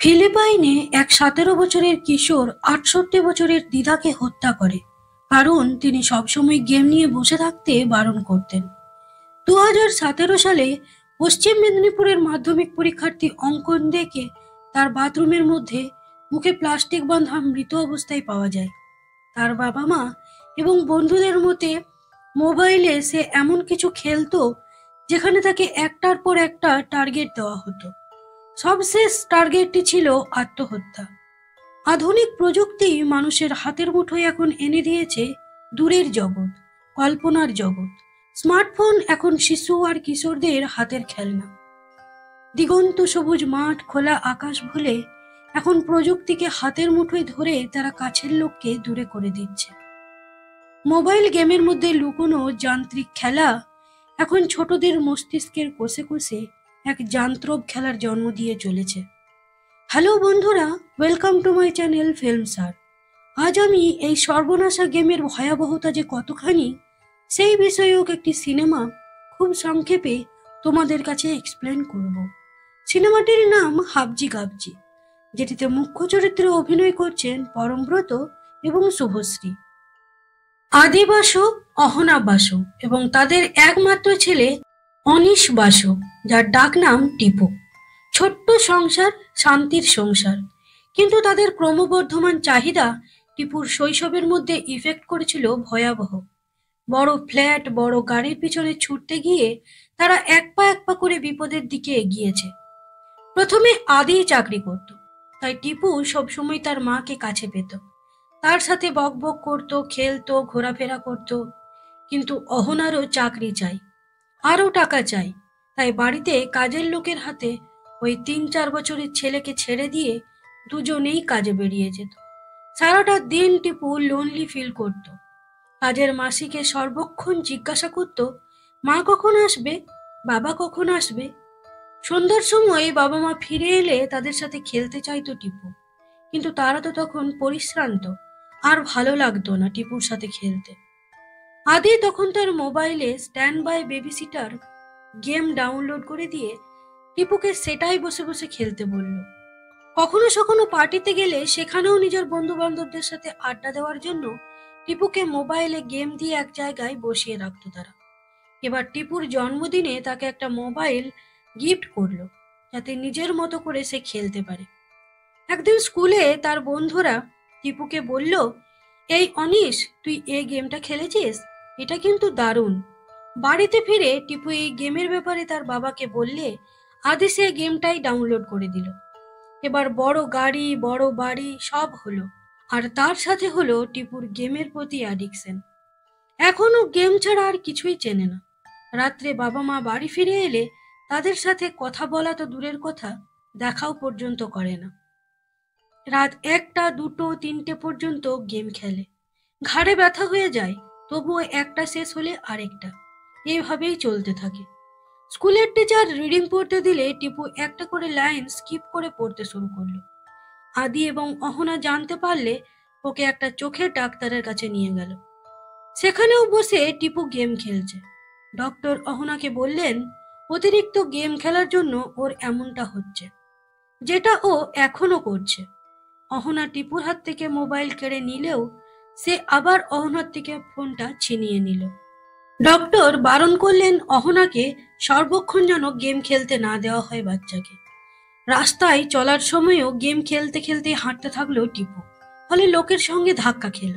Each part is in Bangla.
ফিলিপাইনে এক 17 বছরের কিশোর 68 বছরের দিদাকে হত্যা করে, কারণ তিনি সবসময় গেম নিয়ে বসে থাকতে বারণ করতেন। 2017 সালে পশ্চিম মেদিনীপুরের মাধ্যমিক পরীক্ষার্থী অঙ্কন দেকে তার বাথরুমের মধ্যে মুখে প্লাস্টিক বাঁধা মৃত অবস্থায় পাওয়া যায়। তার বাবা মা এবং বন্ধুদের মতে মোবাইলে সে এমন কিছু খেলতো যেখানে তাকে একটার পর একটা টার্গেট দেওয়া হতো। সবশেষ টার্গেটটি ছিল আত্মহত্যা। আধুনিক প্রযুক্তি মানুষের হাতের মুঠোয় এখন এনে দিয়েছে দূরের জগৎ, কল্পনার জগৎ। স্মার্টফোন এখন শিশু আর কিশোরদের হাতের খেলনা। দিগন্ত সবুজ মাঠ, খোলা আকাশ ভুলে এখন প্রযুক্তিকে হাতের মুঠোয় ধরে তারা কাছের লোককে দূরে করে দিচ্ছে। মোবাইল গেমের মধ্যে লুকোনো যান্ত্রিক খেলা এখন ছোটদের মস্তিষ্কের কোষে কোষে এক যান্ত্রব খেলার জন্ম দিয়ে চলেছে। হ্যালো বন্ধুরা, welcome to my channel film sir. আজ আমি এই সর্বনাশা গেমের ভয়াবহতা যে কতখানি সেই বিষয়ক একটি সিনেমা খুব সংক্ষেপে তোমাদের কাছে এক্সপ্লেন করব। সিনেমাটির নাম হাবজি গাবজি, যেটিতে মুখ্য চরিত্রে অভিনয় করছেন পরমব্রত এবং শুভশ্রী। আদি বাসু, অহনা বাসু এবং তাদের একমাত্র ছেলে অনিশ বাসু, যার ডাক নাম টিপু। ছোট্ট সংসার, শান্তির সংসার, কিন্তু তাদের ক্রমবর্ধমান চাহিদা টিপুর শৈশবের মধ্যে ইফেক্ট করেছিল ভয়াবহ। বড় ফ্ল্যাট, বড় গাড়ির পিছনে ছুটতে গিয়ে তারা এক পা করে বিপদের দিকে এগিয়েছে। প্রথমে আদি চাকরি করত, তাই টিপু সবসময় তার মাকে কাছে পেত, তার সাথে বকবক করত, খেলতো, ঘোরাফেরা করত। কিন্তু অহনারও চাকরি চাই, আরও টাকা চাই, তাই বাড়িতে কাজের লোকের হাতে ওই 3-4 বছরের ছেলেকে ছেড়ে দিয়ে দুজনেই কাজে বেরিয়ে যেত। সারাটা দিন টিপু লোনলি ফিল করত। কাজের মাসিকে সর্বক্ষণ জিজ্ঞাসা করত, মা কখন আসবে, বাবা কখন আসবে। সন্ধ্যার সময় বাবা মা ফিরে এলে তাদের সাথে খেলতে চাইতো টিপু, কিন্তু তারা তো তখন পরিশ্রান্ত, আর ভালো লাগতো না টিপুর সাথে খেলতে। আদি তখন তার মোবাইলে stand bye baby seater game download করে দিয়ে টিপুকে সেটাই বসে বসে খেলতে বলল। কখনো সখনো পার্টিতে গেলে সেখানেও নিজের বন্ধু বান্ধবদের সাথে আড্ডা দেওয়ার জন্য টিপুকে মোবাইলে গেম দিয়ে এক জায়গায় বসিয়ে রাখতো তারা। এবার টিপুর জন্মদিনে তাকে একটা মোবাইল গিফট করলো, যাতে নিজের মতো করে সে খেলতে পারে। একদিন স্কুলে তার বন্ধুরা টিপুকে বলল, এই অনিশ, তুই এই গেমটা খেলেছিস, এটা কিন্তু দারুণ। বাড়িতে ফিরে টিপু এই গেমের ব্যাপারে তার বাবাকে বললে আদি সে গেমটাই ডাউনলোড করে দিল। এবার বড় গাড়ি, বড় বাড়ি সব হলো, আর তার সাথে হলো টিপুর গেমের প্রতি অ্যাডিকশন। এখনো গেম ছাড়া আর কিছুই চেনে না। রাত্রে বাবা মা বাড়ি ফিরে এলে তাদের সাথে কথা বলা তো দূরের কথা, দেখাও পর্যন্ত করে না। রাত 1টা, 2টো, 3টে পর্যন্ত গেম খেলে। ঘাড়ে ব্যথা হয়ে যায়, তবুও একটা শেষ হলে আরেকটা, এইভাবেই চলতে থাকে। স্কুলের টিচার রিডিং পড়তে দিলে টিপু একটা করে লাইন স্কিপ করে পড়তে শুরু করলো। আদি এবং অহনা জানতে পারলে ওকে একটা চোখের ডাক্তারের কাছে নিয়ে গেল। সেখানেও বসে টিপু গেম খেলছে। ডক্টর অহনাকে বললেন, অতিরিক্ত গেম খেলার জন্য ওর এমনটা হচ্ছে, যেটা ও এখনো করছে। অহনা টিপুর হাত থেকে মোবাইল কেড়ে নিলেও সে আবার অহনার থেকে ফোনটা ছিনিয়ে নিল। ডক্টর বারণ করলেন অহনাকে সর্বক্ষণ যেন গেম খেলতে না দেওয়া হয় বাচ্চাকে। রাস্তায় চলার সময়ও গেম খেলতে খেলতে হাঁটতে থাকলো টিপু, ফলে লোকের সঙ্গে ধাক্কা খেল।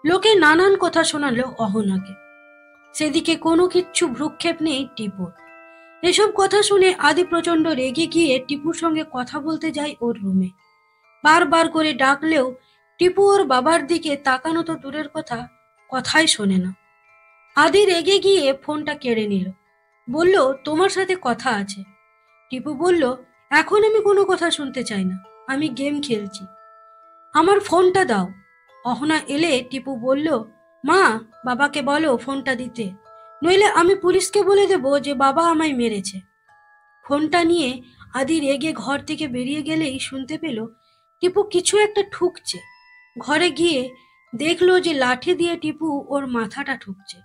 লোকে নানান কথা শোনালো অহনাকে, সেদিকে কোনো কিচ্ছু ভ্রুক্ষেপ নেই টিপুর। এসব কথা শুনে আদি প্রচন্ড রেগে গিয়ে টিপুর সঙ্গে কথা বলতে যায় ওর রুমে। বারবার করে ডাকলেও টিপু ওর বাবার দিকে তাকানো তো দূরের কথা, কথাই শোনে না। আদি রেগে গিয়ে ফোনটা কেড়ে নিল, বলল, তোমার সাথে কথা আছে। টিপু বলল, এখন আমি কোনো কথা শুনতে চাই না, আমি গেম খেলছি, আমার ফোনটা দাও। অহনা এলে টিপু বলল, মা, বাবাকে বলো ফোনটা দিতে, নইলে আমি পুলিশকে বলে দেব যে বাবা আমায় মেরেছে। ফোনটা নিয়ে আদি রেগে ঘর থেকে বেরিয়ে গেলেই শুনতে পেল টিপু কিছু একটা ঠুকছে। ঘরে গিয়ে দেখলো যে লাঠি দিয়ে টিপু ওর মাথাটা ঠুকছে,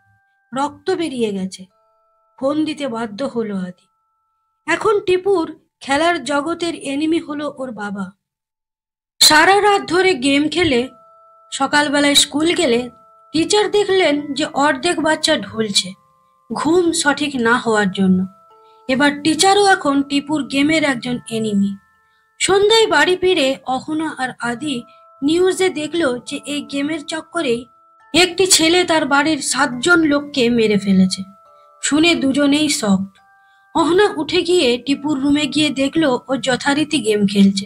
রক্ত বেরিয়ে গেছে। ফোন দিতে বাধ্য হলো আদি। এখন টিপুর খেলার জগতের এনিমি হলো ওর বাবা। সারা রাত ধরে গেম খেলে সকালবেলায় স্কুল গেলে টিচার দেখলেন যে অর্ধেক বাচ্চা ঢুলছে ঘুম সঠিক না হওয়ার জন্য। এবার টিচারও এখন টিপুর গেমের একজন এনিমি। সন্ধ্যায় বাড়ি ফিরে অহনা আর আদি নিউজে দেখলো যে এই গেমের চক্করেই একটি ছেলে তার বাড়ির 7 জন লোককে মেরে ফেলেছে। শুনে দুজনেই শকড। অহনা উঠে গিয়ে টিপুর রুমে গিয়ে দেখলো ও যথারীতি গেম খেলছে।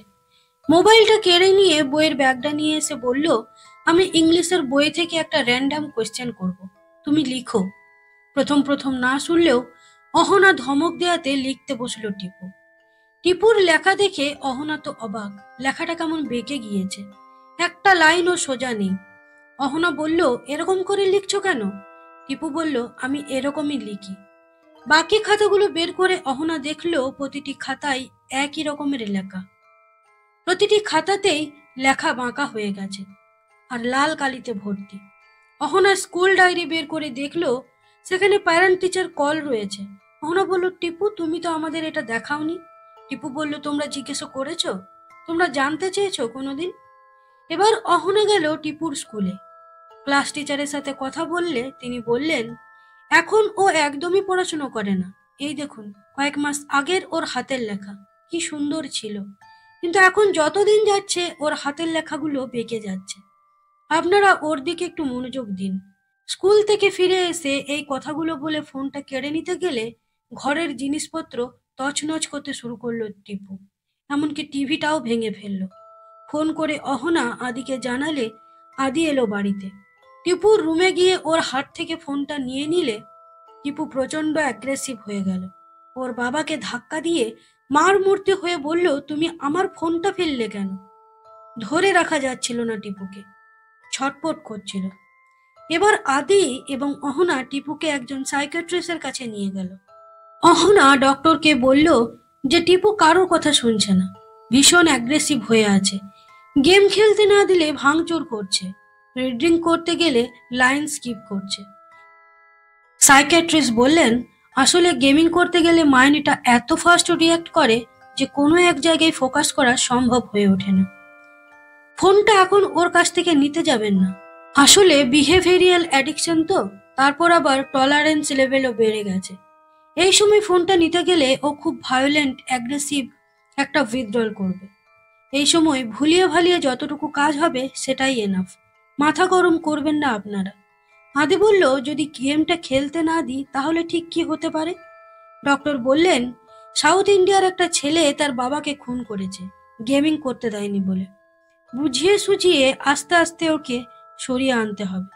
মোবাইলটা কেড়ে নিয়ে বইয়ের ব্যাগটা নিয়ে এসে বলল, আমি ইংলিশের বই থেকে একটা র্যান্ডাম কোয়েশ্চেন করব, তুমি লিখো। প্রথম প্রথম না শুনলেও অহনা ধমক দেয়াতে লিখতে বসলো টিপু। টিপুর লেখা দেখে অহনা তো অবাক, লেখাটা কেমন বেঁকে গিয়েছে, একটা লাইনও সোজা নেই। অহনা বলল, এরকম করে লিখছো কেন? টিপু বলল, আমি এরকমই লিখি। বাকি খাতাগুলো বের করে অহনা দেখলো প্রতিটি খাতায় একই রকমের লেখা। প্রতিটি খাতাতেই লেখা বাঁকা হয়ে গেছে আর লাল কালিতে ভর্তি। অহনা স্কুল ডায়েরি বের করে দেখলো সেখানে প্যারেন্ট টিচার কল রয়েছে। অহনা বলল, টিপু তুমি তো আমাদের এটা দেখাওনি। টিপু বলল, তোমরা জিজ্ঞাসা করেছো? তোমরা জানতে চেয়েছো কোনোদিন? এবার অহনা গেল টিপুর স্কুলে। ক্লাস টিচারের সাথে কথা বললে তিনি বললেন, এখন ও একদমই পড়াশুনো করে না। এই দেখুন, কয়েক মাস আগের ওর হাতের লেখা কি সুন্দর ছিল, কিন্তু এখন যতদিন যাচ্ছে ওর হাতের লেখাগুলো বেঁকে যাচ্ছে। আপনারা ওর দিকে একটু মনোযোগ দিন। স্কুল থেকে ফিরে এসে এই কথাগুলো বলে ফোনটা কেড়ে নিতে গেলে ঘরের জিনিসপত্র তছনছ করতে শুরু করলো টিপু। এমনকি টিভিটাও ভেঙে ফেললো। ফোন করে অহনা আদিকে জানালে আদি এলো বাড়িতে। টিপুর রুমে গিয়ে ওর হাত থেকে ফোনটা নিয়ে নিলে টিপু প্রচন্ড অ্যাগ্রেসিভ হয়ে গেল। ওর বাবাকে ধাক্কা দিয়ে মার মূর্তি হয়ে বলল, তুমি আমার ফোনটা ফেললে কেন? ধরে রাখা যাচ্ছিল না টিপুকে, ছটপট করছিল। এবার আদি এবং অহনা টিপুকে একজন সাইকিয়াট্রিস্টের কাছে নিয়ে গেল। অহনা ডক্টরকে বলল যে টিপু কারোর কথা শুনছে না, ভীষণ অ্যাগ্রেসিভ হয়ে আছে, গেম খেলতে না দিলে ভাঙচুর করছে, রিডিং করতে গেলে লাইন স্কিপ করছে। সাইকিয়াট্রিস্ট বললেন, আসলে গেমিং করতে গেলে মাইন্ড এটা এত ফাস্ট রিয়াক্ট করে যে কোনো এক জায়গায় ফোকাস করা সম্ভব হয়ে ওঠে না। ফোনটা এখন ওর কাছ থেকে নিতে যাবেন না। আসলে বিহেভিয়ারিয়াল অ্যাডিকশন তো, তারপর আবার টলারেন্স লেভেলও বেড়ে গেছে। এই সময় ফোনটা নিতে গেলে ও খুব ভায়োলেন্ট অ্যাগ্রেসিভ একটা উইথড্রল করবে। এই সময় ভুলিয়ে ভালিয়ে যতটুকু কাজ হবে সেটাই এনাফ, মাথা গরম করবেন না আপনারা। আদি বলল, যদি গেমটা খেলতে না দিই তাহলে ঠিক কি হতে পারে? ডক্টর বললেন, সাউথ ইন্ডিয়ার একটা ছেলে তার বাবাকে খুন করেছে গেমিং করতে দেয়নি বলে। বুঝিয়ে সুঝিয়ে আস্তে আস্তে ওকে সরিয়ে আনতে হবে।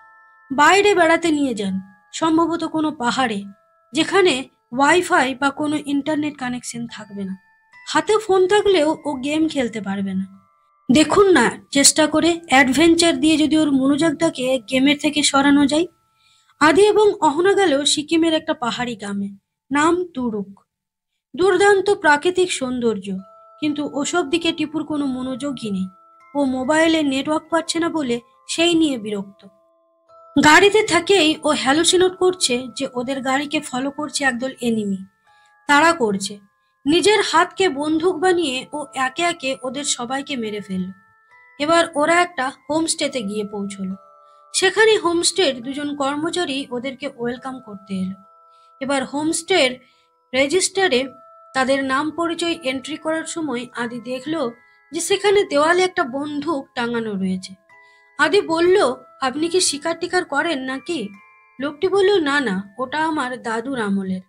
বাইরে বেড়াতে নিয়ে যান, সম্ভবত কোনো পাহাড়ে, যেখানে ওয়াইফাই বা কোনো ইন্টারনেট কানেকশন থাকবে না। হাতে ফোন থাকলেও ও গেম খেলতে পারবে না। দেখুন না চেষ্টা করে অ্যাডভেঞ্চার দিয়ে যদি ওর মনোযোগটাকে গেমের থেকে সরানো যায়। আদি এবং অহনা গেল সিকিমের একটা পাহাড়ি গ্রামে, নাম তুরুক। দুর্দান্ত প্রাকৃতিক সৌন্দর্য, কিন্তু ওসব দিকে টিপুর কোনো মনোযোগই নেই। ও মোবাইলে নেটওয়ার্ক পাচ্ছে না বলে সেই নিয়ে বিরক্ত। গাড়িতে থাকেই ও হ্যালুসিনেট করছে যে ওদের গাড়িকে ফলো করছে একদল এনিমি, তাড়া করছে। নিজের হাতকে বন্দুক বানিয়ে ও একে একে ওদের সবাইকে মেরে ফেলল। এবার ওরা একটা হোমস্টেতে গিয়ে পৌঁছলো। সেখানে হোমস্টের 2জন কর্মচারী ওদেরকে ওয়েলকাম করতে এলো। এবার হোমস্টের রেজিস্টারে তাদের নাম পরিচয় এন্ট্রি করার সময় আদি দেখলো যে সেখানে দেওয়ালে একটা বন্দুক টাঙানো রয়েছে। আদি বলল, আপনি কি শিকার টিকার করেন নাকি? লোকটি বলল, না না, ওটা আমার দাদুর আমলের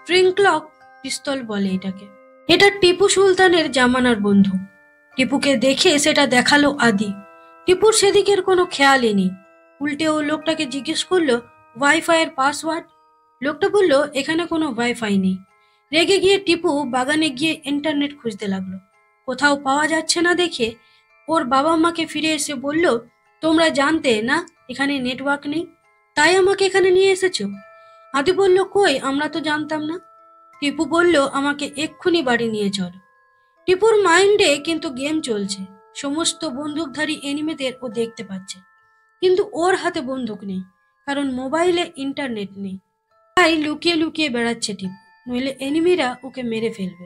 ট্রিঙ্কলক পিস্তল বলে এটাকে। এটা টিপু সুলতানের জামানার বন্দুক। টিপুকে দেখে সেটা দেখালো আদি। টিপুর সেদিকের কোনো খেয়ালই নেই, উল্টে ও লোকটাকে জিজ্ঞেস করলো, ওয়াইফাই এর পাসওয়ার্ড? লোকটা বলল, এখানে কোনো ওয়াইফাই নেই। রেগে গিয়ে টিপু বাগানে গিয়ে ইন্টারনেট খুঁজতে লাগলো। কোথাও পাওয়া যাচ্ছে না দেখে ওর বাবা মাকে ফিরে এসে বলল, তোমরা জানতে না এখানে নেটওয়ার্ক নেই, তাই আমাকে এখানে নিয়ে এসেছো? আদি বলল, কই, আমরা তো জানতাম না। টিপু বলল, আমাকে এক্ষুনি বাড়ি নিয়ে চলো। টিপুর মাইন্ডে কিন্তু গেম চলছে, সমস্ত বন্দুকধারী এনিমেদের ও দেখতে পাচ্ছে, কিন্তু ওর হাতে বন্দুক নেই, কারণ মোবাইলে ইন্টারনেট নেই। তাই লুকিয়ে লুকিয়ে বেড়াচ্ছে টিপু, নইলে এনিমিরা ওকে মেরে ফেলবে।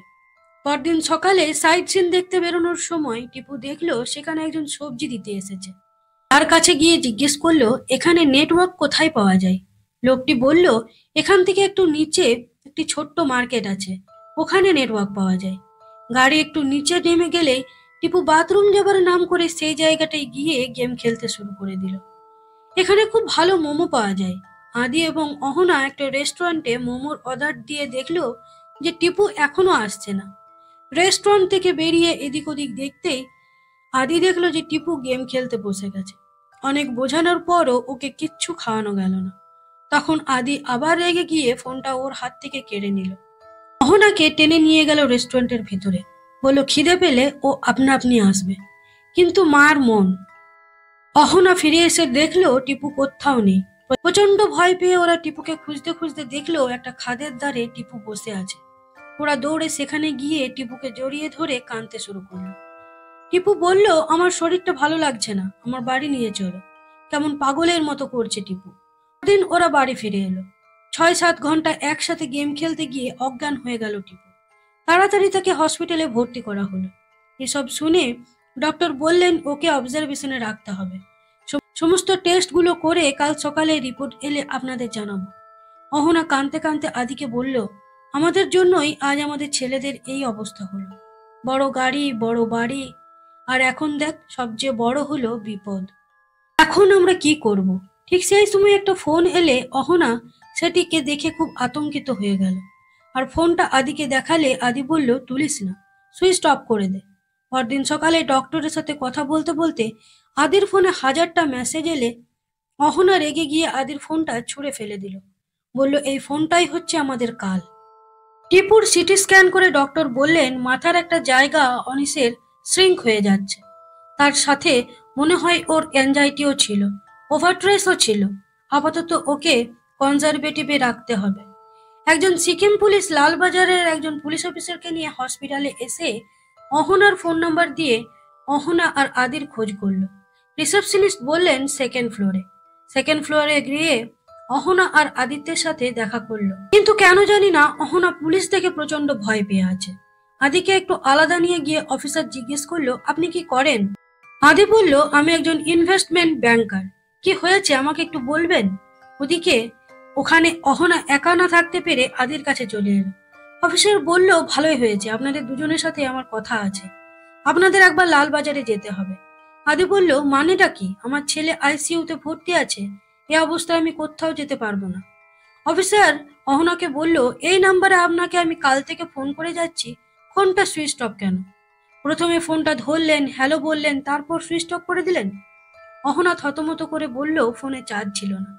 পরদিন সকালে সাইট সিন দেখতে বেরোনোর সময় টিপু দেখলো সেখানে একজন সবজি দিতে এসেছে। তার কাছে গিয়ে জিজ্ঞেস করলো এখানে নেটওয়ার্ক কোথায় পাওয়া যায়। লোকটি বলল এখান থেকে একটু নিচে একটি ছোট্ট মার্কেট আছে, ওখানে নেটওয়ার্ক পাওয়া যায়। গাড়ি একটু নিচে নেমে গেলে টিপু বাথরুম যাবার নাম করে সেই জায়গাটায় গিয়ে গেম খেলতে শুরু করে দিল। এখানে খুব ভালো মোমো পাওয়া যায়। আদি এবং অহনা একটা রেস্টুরেন্টে মোমোর অর্ডার দিয়ে দেখলো যে টিপু এখনো আসছে না। রেস্টুরেন্ট থেকে বেরিয়ে এদিক ওদিক দেখতেই আদি দেখলো যে টিপু গেম খেলতে বসে গেছে। অনেক বোঝানোর পরও ওকে কিচ্ছু খাওয়ানো গেল না। তখন আদি আবার রেগে গিয়ে ফোনটা ওর হাত থেকে কেড়ে নিল। অহনাকে টেনে নিয়ে গেল রেস্টুরেন্টের ভিতরে, বলল খিদে পেলে ও আপনা আপনি আসবে। কিন্তু মার মন। অহনা ফিরে এসে দেখলো টিপু কোথাও নেই। প্রচন্ড ভয় পেয়ে ওরা টিপুকে খুঁজতে খুঁজতে দেখলো একটা খাদের ধারে টিপু বসে আছে। ওরা দৌড়ে সেখানে গিয়ে টিপুকে জড়িয়ে ধরে কাঁদতে শুরু করলো। টিপু বলল আমার শরীরটা ভালো লাগছে না, আমার বাড়ি নিয়ে চলো। কেমন পাগলের মতো করছে টিপু। দিন ওরা বাড়ি ফিরে এলো। 6-7 ঘন্টা একসাথে গেম খেলতে গিয়ে অজ্ঞান হয়ে গেল টিপু। তাড়াতাড়ি তাকে হসপিটালে ভর্তি করা হলো। এসব শুনে ডক্টর বললেন ওকে অবজারভেশনে রাখতে হবে। সমস্ত টেস্টগুলো করে কাল সকালে রিপোর্ট এলে আপনাদের জানাবো। অহনা কাঁদতে কাঁদতে আদিকে বলল আমাদের জন্যই আজ আমাদের ছেলেদের এই অবস্থা হলো। বড় গাড়ি, বড় বাড়ি, আর এখন দেখ সবচেয়ে বড় হলো বিপদ। এখন আমরা কি করব? ঠিক সেই সময় একটা ফোন এলে অহনা সেটিকে দেখে খুব আতঙ্কিত হয়ে গেল। আর ফোনটা আদিকে দেখালে আদি বলল তুলিস না, সুইচ অফ করে দে। পরদিন সকালে ডক্টরের সাথে কথা বলতে বলতে আদির ফোনে 1000টা মেসেজ এলে অহনা রেগে গিয়ে আদির ফোনটা ছুঁড়ে ফেলে দিল। বলল এই ফোনটাই হচ্ছে আমাদের কাল। টিপুর সিটি স্ক্যান করে ডক্টর বললেন মাথার একটা জায়গা অনিসের শ্রিঙ্ক হয়ে যাচ্ছে। তার সাথে মনে হয় ওর অ্যাংজাইটিও ছিল, ওভারস্ট্রেসও ছিল। আপাতত ওকে কনজারভেটিভে রাখতে হবে। একজন সিকিম পুলিশ লালবাজারের একজন পুলিশ অফিসারকে নিয়ে হসপিটালে এসে অহনার ফোন নাম্বার দিয়ে অহনা আর আদির খোঁজ করলো। রিসেপশনিস্ট বললেন সেকেন্ড ফ্লোরে গিয়ে অহনা আর আদিত্যের সাথে দেখা করলো। কিন্তু কেন জানি না অহনা পুলিশ দেখে প্রচন্ড ভয় পেয়ে আছে। আদিকে একটু আলাদা নিয়ে গিয়ে অফিসার জিজ্ঞেস করলো আপনি কি করেন? আদি বলল আমি একজন ইনভেস্টমেন্ট ব্যাংকার। কি হয়েছে আমাকে একটু বলবেন? ওদিকে ওখানে অহনা একা না থাকতে পেরে আদির কাছে চলে এলো। অফিসার বলল ভালোই হয়েছে, আপনাদের দুজনের সাথে আমার কথা আছে, আপনাদের একবার লালবাজারে যেতে হবে। আদি বলল মানেটা কি? আমার ছেলে আইসিইউতে ভর্তি আছে, এ অবস্থায় আমি কোথাও যেতে পারবো না। অফিসার অহনাকে বলল এই নাম্বারে আপনাকে আমি কাল থেকে ফোন করে যাচ্ছি, ফোনটা সুইচ অফ কেন? প্রথমে ফোনটা ধরলেন, হ্যালো বললেন, তারপর সুইচ অফ করে দিলেন। অহনা থতমত করে বলল ফোনে চার্জ ছিল না।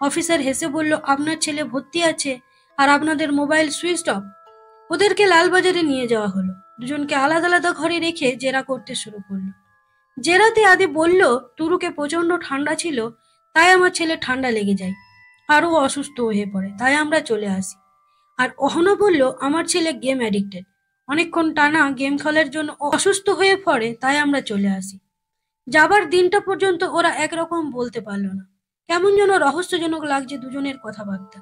অফিসার হেসে বলল আপনার ছেলে ভর্তি আছে আর আপনাদের মোবাইল সুইচ অফ। ওদেরকে লালবাজারে নিয়ে যাওয়া হলো। দুজনকে আলাদা আলাদা ঘরে রেখে জেরা করতে শুরু করলো। জেরাতে আদি বলল তুরুকে প্রচন্ড ঠান্ডা ছিল, তাই আমার ছেলে ঠান্ডা লেগে যায়, আরও অসুস্থ হয়ে পড়ে, তাই আমরা চলে আসি। আর অহনা বলল আমার ছেলে গেম অ্যাডিক্টেড, অনেকক্ষণ টানা গেম খেলার জন্য অসুস্থ হয়ে পড়ে, তাই আমরা চলে আসি। যাবার দিনটা পর্যন্ত ওরা একরকম বলতে পারলো না। কেমন যেন রহস্যজনক লাগছে দুজনের কথাবার্তা।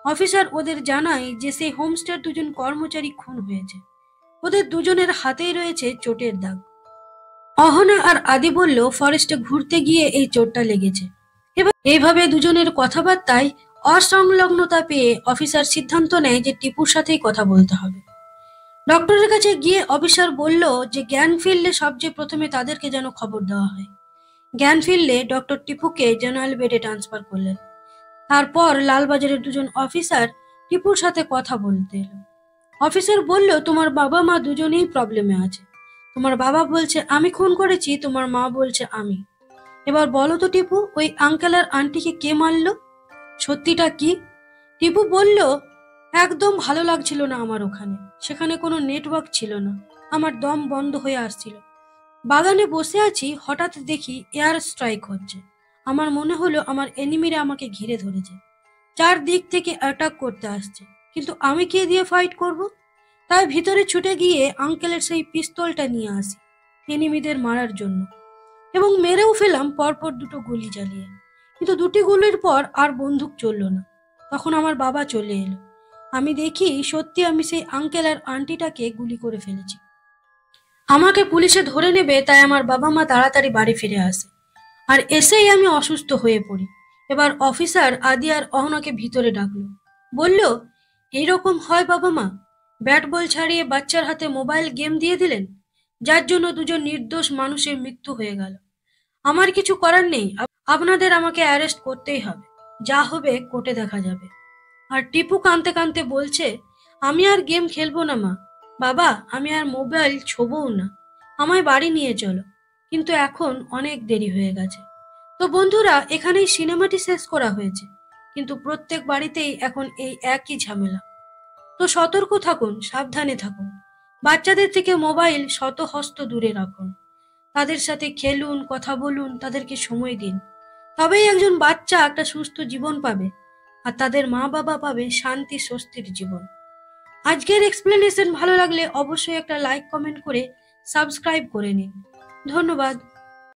অফিসার ওদের জানায় যে সেই হোমস্টের দুজন কর্মচারী খুন হয়েছে। ওদের দুজনের হাতেই রয়েছে চোটের দাগ। অহনা আর আদি বলল ফরেস্টে ঘুরতে গিয়ে এই চোটটা লেগেছে। এবার এইভাবে দুজনের কথাবার্তায় অসংলগ্নতা পেয়ে অফিসার সিদ্ধান্ত নেয় যে টিপুর সাথেই কথা বলতে হবে। ডক্টরের কাছে গিয়ে অফিসার বলল যে জ্ঞান ফিরলে সবচেয়ে প্রথমে তাদেরকে যেন খবর দেওয়া হয়। জ্ঞান ফিরলে ডক্টর টিপুকে জেনারেল বেডে ট্রান্সফার করলেন। তারপর লালবাজারের দুজন অফিসার টিপুর সাথে কথা বলতে এলো। অফিসার বলল তোমার বাবা মা দুজনেই প্রবলেমে আছে। তোমার বাবা বলছে আমি খুন করেছি, তোমার মা বলছে আমি। এবার বলো তো টিপু, ওই আঙ্কেল আর আন্টিকে কে মারলো? সত্যিটা কি? টিপু বলল একদম ভালো লাগছিল না আমার ওখানে, সেখানে কোনো নেটওয়ার্ক ছিল না, আমার দম বন্ধ হয়ে আসছিল। বাগানে বসে আছি, হঠাৎ দেখি এয়ার স্ট্রাইক হচ্ছে। আমার মনে হলো আমার এনিমিরা আমাকে ঘিরে ধরেছে, চারদিক থেকে অ্যাটাক করতে আসছে, কিন্তু আমি কে দিয়ে ফাইট করব? তাই ভিতরে ছুটে গিয়ে আঙ্কেলের সেই পিস্তলটা নিয়ে আসি এনিমিদের মারার জন্য, এবং মেরেও ফেলাম পরপর দুটো গুলি চালিয়ে। কিন্তু দুটি গুলির পর আর বন্দুক চলল না। তখন আমার বাবা চলে এলো। আমি দেখি সত্যি আমি সেই আঙ্কেল আর আন্টিটাকে গুলি করে ফেলেছি। আমাকে পুলিশে ধরে নেবে, তাই আমার বাবা মা তাড়াতাড়ি বাড়ি ফিরে আসে। আর এসেই আমি অসুস্থ হয়ে পড়ি। এবার অফিসার আদি আর অহনাকে ভিতরে ডাকলো। বলল, এইরকম হয় বাবা মা? ব্যাট বল ছাড়িয়ে বাচ্চার হাতে মোবাইল গেম দিয়ে দিলেন, যার জন্য দুজন নির্দোষ মানুষের মৃত্যু হয়ে গেল। আমার কিছু করার নেই, আপনাদের আমাকে অ্যারেস্ট করতেই হবে। যা হবে কোর্টে দেখা যাবে। আর টিপু কাঁদতে কাঁদতে বলছে, আমি আর গেম খেলবো না মা। বাবা, আমি আর মোবাইল ছোবও না। আমায় বাড়ি নিয়ে চলো। কিন্তু এখন অনেক দেরি হয়ে গেছে। তো বন্ধুরা, এখানেই সিনেমাটি শেষ করা হয়েছে। কিন্তু প্রত্যেক বাড়িতেই এখন এই একই ঝামেলা। তো সতর্ক থাকুন, সাবধানে থাকুন। বাচ্চাদের থেকে মোবাইল শত হস্ত দূরে রাখুন। তাদের সাথে খেলুন, কথা বলুন, তাদেরকে সময় দিন। তবেই একজন বাচ্চা একটা সুস্থ জীবন পাবে, আর তাদের মা বাবা পাবে শান্তি স্বস্তির জীবন। আজকের এক্সপ্লেনেশন ভালো লাগলে অবশ্যই একটা লাইক কমেন্ট করে সাবস্ক্রাইব করে নিন। ধন্যবাদ।